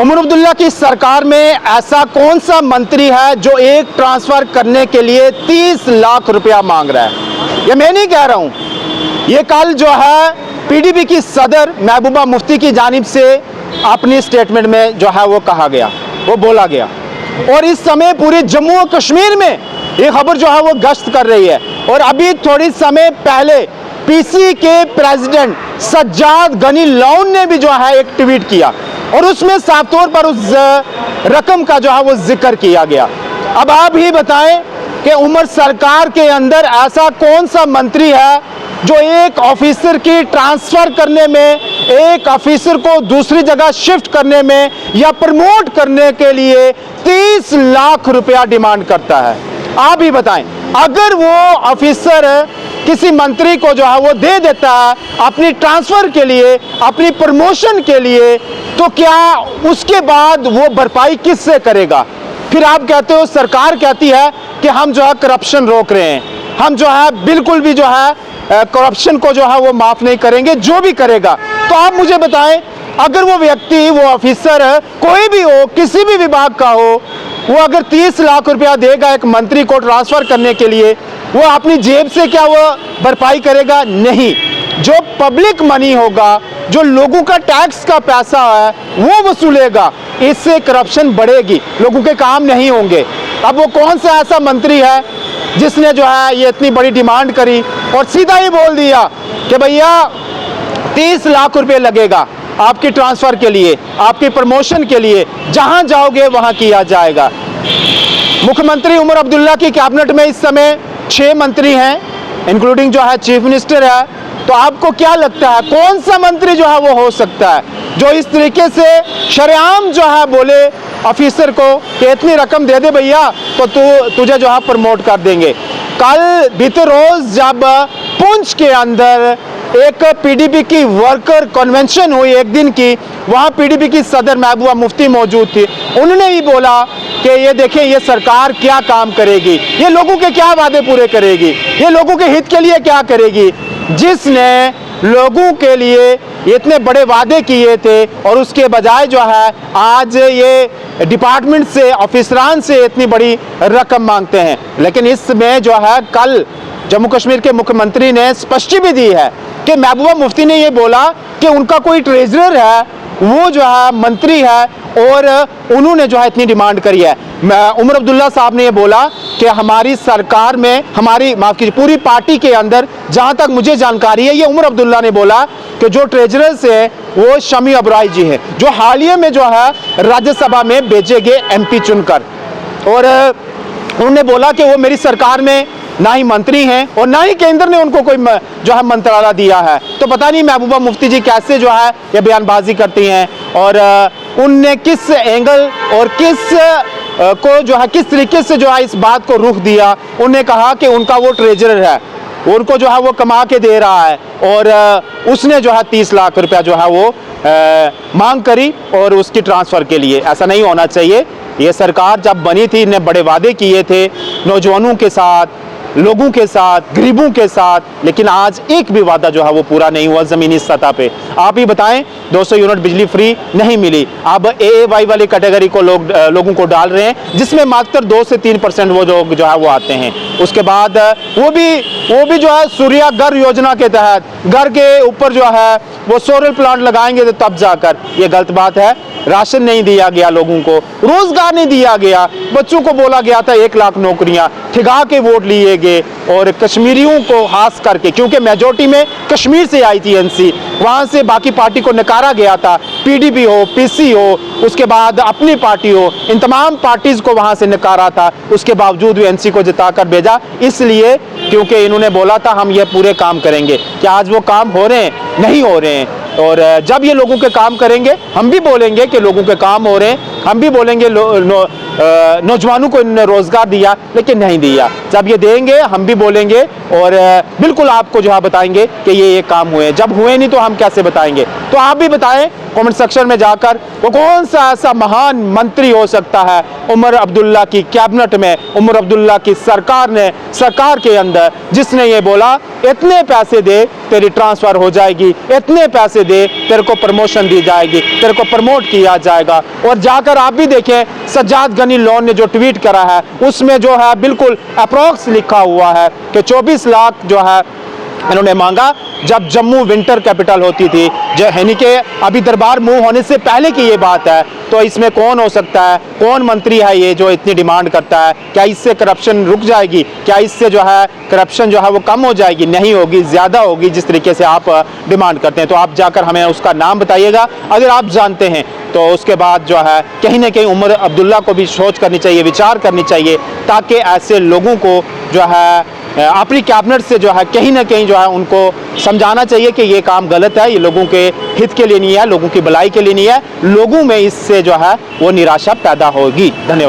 उमर अब्दुल्ला की सरकार में ऐसा कौन सा मंत्री है जो एक ट्रांसफर करने के लिए 30 लाख रुपया मांग रहा है? ये मैं नहीं कह रहा हूं, ये कल जो है पीडीपी की सदर महबूबा मुफ्ती की जानिब से अपनी स्टेटमेंट में जो है वो कहा गया, वो बोला गया। और इस समय पूरे जम्मू और कश्मीर में ये खबर जो है वो गश्त कर रही है। और अभी थोड़ी समय पहले पीसी के प्रेसिडेंट सज्जाद गनी लोन ने भी जो है एक ट्वीट किया और उसमें साफ तौर पर उस रकम का जो है वो जिक्र किया गया। अब आप ही बताएं कि उमर सरकार के अंदर ऐसा कौन सा मंत्री है जो एक ऑफिसर की ट्रांसफर करने में, एक ऑफिसर को दूसरी जगह शिफ्ट करने में या प्रमोट करने के लिए 30 लाख रुपया डिमांड करता है? आप ही बताएं, अगर वो ऑफिसर किसी मंत्री को जो है वो दे देता है अपनी ट्रांसफर के लिए, अपनी प्रमोशन के लिए, तो क्या उसके बाद वो भरपाई किससे करेगा? फिर आप कहते हो, सरकार कहती है कि हम जो है करप्शन रोक रहे हैं, हम जो है बिल्कुल भी जो है करप्शन को जो है वो माफ नहीं करेंगे, जो भी करेगा। तो आप मुझे बताएं, अगर वो व्यक्ति, वो ऑफिसर कोई भी हो, किसी भी विभाग का हो, वो अगर 30 लाख रुपया देगा एक मंत्री को ट्रांसफर करने के लिए, वो अपनी जेब से क्या वो भरपाई करेगा? नहीं। जो पब्लिक मनी होगा, जो लोगों का टैक्स का पैसा है, वो वसूलेगा। इससे करप्शन बढ़ेगी, लोगों के काम नहीं होंगे। अब वो कौन सा ऐसा मंत्री है जिसने जो है ये इतनी बड़ी डिमांड करी और सीधा ही बोल दिया कि भैया 30 लाख रुपए लगेगा आपकी ट्रांसफर के लिए, आपकी प्रमोशन के लिए, जहां जाओगे वहां किया जाएगा। मुख्यमंत्री उमर अब्दुल्ला की कैबिनेट में इस समय 6 मंत्री हैं, इंक्लूडिंग जो है चीफ मिनिस्टर है। तो आपको क्या लगता है कौन सा मंत्री जो है वो हो सकता है जो इस तरीके से शरेआम जो है बोले ऑफिसर को कि इतनी रकम दे दे भैया तो तुझे जो है प्रमोट कर देंगे? कल बीते रोज जब पुंछ के अंदर एक पीडीपी की वर्कर कन्वेंशन हुई एक दिन की, वहां पीडीपी की सदर महबूबा मुफ्ती मौजूद थी। उन्होंने ही बोला कि ये देखें, ये सरकार क्या काम करेगी, ये लोगों के क्या वादे पूरे करेगी, ये लोगों के हित के लिए क्या करेगी। जिसने लोगों के लिए इतने बड़े वादे किए थे और उसके बजाय जो है आज ये डिपार्टमेंट से, ऑफिसरान से इतनी बड़ी रकम मांगते हैं। लेकिन इसमें जो है कल जम्मू कश्मीर के मुख्यमंत्री ने स्पष्टी भी दी है कि महबूबा मुफ्ती ने ये बोला कि उनका कोई ट्रेजरर है, वो जो है मंत्री है और उन्होंने जो है इतनी डिमांड करी है। उमर अब्दुल्ला साहब ने ये बोला कि हमारी सरकार में, हमारी माफ कीजिए पूरी पार्टी के अंदर जहां तक मुझे जानकारी है, ये उमर अब्दुल्ला ने बोला कि जो ट्रेजरर्स है वो शमी अबराई जी हैं, जो हालिया में जो है राज्यसभा में भेजे गए एमपी चुनकर। और उन्होंने बोला कि वो मेरी सरकार में ना ही मंत्री हैं और ना ही केंद्र ने उनको कोई जो है मंत्रालय दिया है। तो पता नहीं महबूबा मुफ्ती जी कैसे जो है ये बयानबाजी करती हैं और उनने किस एंगल और किस को जो है किस तरीके से जो है इस बात को रुख दिया। उन्होंने कहा कि उनका वो ट्रेजरर है, उनको जो है वो कमा के दे रहा है और उसने जो है 30 लाख रुपया जो है वो मांग करी और उसकी ट्रांसफर के लिए। ऐसा नहीं होना चाहिए। ये सरकार जब बनी थी, इन्हें बड़े वादे किए थे नौजवानों के साथ, लोगों के साथ, गरीबों के साथ, लेकिन आज एक भी वादा जो है वो पूरा नहीं हुआ ज़मीनी सतह पे। आप ही बताएं, 200 यूनिट बिजली फ्री नहीं मिली, अब AAY वाली कैटेगरी को लोगों को डाल रहे हैं, जिसमें मात्र 2 से 3% वो लोग जो है वो आते हैं। उसके बाद वो भी जो है सूर्या घर योजना के तहत घर के ऊपर जो है वो सोलर प्लांट लगाएंगे तो तब जाकर, ये गलत बात है। राशन नहीं दिया गया लोगों को, रोजगार नहीं दिया गया, बच्चों को बोला गया था 1 लाख नौकरियां, ठिगा के वोट लिए गए और कश्मीरियों को खास करके, क्योंकि मेजोरिटी में कश्मीर से आई थी एनसी, वहां से बाकी पार्टी को नकारा गया था। पीडीपी हो, पीसी हो, उसके बाद अपनी पार्टी हो, इन तमाम पार्टीज को वहां से नकारा था। उसके बावजूद भी एनसी को जिताकर भेजा, इसलिए क्योंकि इन्होंने बोला था हम ये पूरे काम करेंगे। क्या आज वो काम हो रहे हैं? नहीं हो रहे हैं। और जब ये लोगों के काम करेंगे, हम भी बोलेंगे कि लोगों के काम हो रहे हैं, हम भी बोलेंगे नौजवानों को इन्होंने रोजगार दिया, लेकिन नहीं दिया। जब ये देंगे हम भी बोलेंगे और बिल्कुल आपको जो है बताएंगे कि ये काम हुए। जब हुए नहीं तो हम कैसे बताएंगे? तो आप भी बताएं कमेंट सेक्शन में जाकर, वो कौन सा ऐसा महान मंत्री हो सकता है उमर अब्दुल्ला की कैबिनेट में, उमर अब्दुल्ला की सरकार के अंदर, जिसने ये बोला इतने पैसे दे तेरी ट्रांसफर हो जाएगी, इतने पैसे दे तेरे को प्रमोशन दी जाएगी, तेरे को प्रमोट किया जाएगा। और जाकर आप भी देखें सज्जाद गनी लोन ने जो ट्वीट करा है उसमें जो है बिल्कुल अप्रॉक्स लिखा हुआ है कि 24 लाख जो है इन्होंने मांगा जब जम्मू विंटर कैपिटल होती थी, जो यानी कि अभी दरबार मूव होने से पहले की ये बात है। तो इसमें कौन हो सकता है, कौन मंत्री है ये जो इतनी डिमांड करता है? क्या इससे करप्शन रुक जाएगी? क्या इससे जो है करप्शन जो है वो कम हो जाएगी? नहीं होगी, ज़्यादा होगी जिस तरीके से आप डिमांड करते हैं। तो आप जाकर हमें उसका नाम बताइएगा अगर आप जानते हैं। तो उसके बाद जो है कहीं ना कहीं उमर अब्दुल्ला को भी सोच करनी चाहिए, विचार करनी चाहिए, ताकि ऐसे लोगों को जो है अपनी कैबिनेट से जो है कहीं ना कहीं जो है उनको समझाना चाहिए कि ये काम गलत है, ये लोगों के हित के लिए नहीं है, लोगों की भलाई के लिए नहीं है। लोगों में इससे जो है वो निराशा पैदा होगी। धन्यवाद।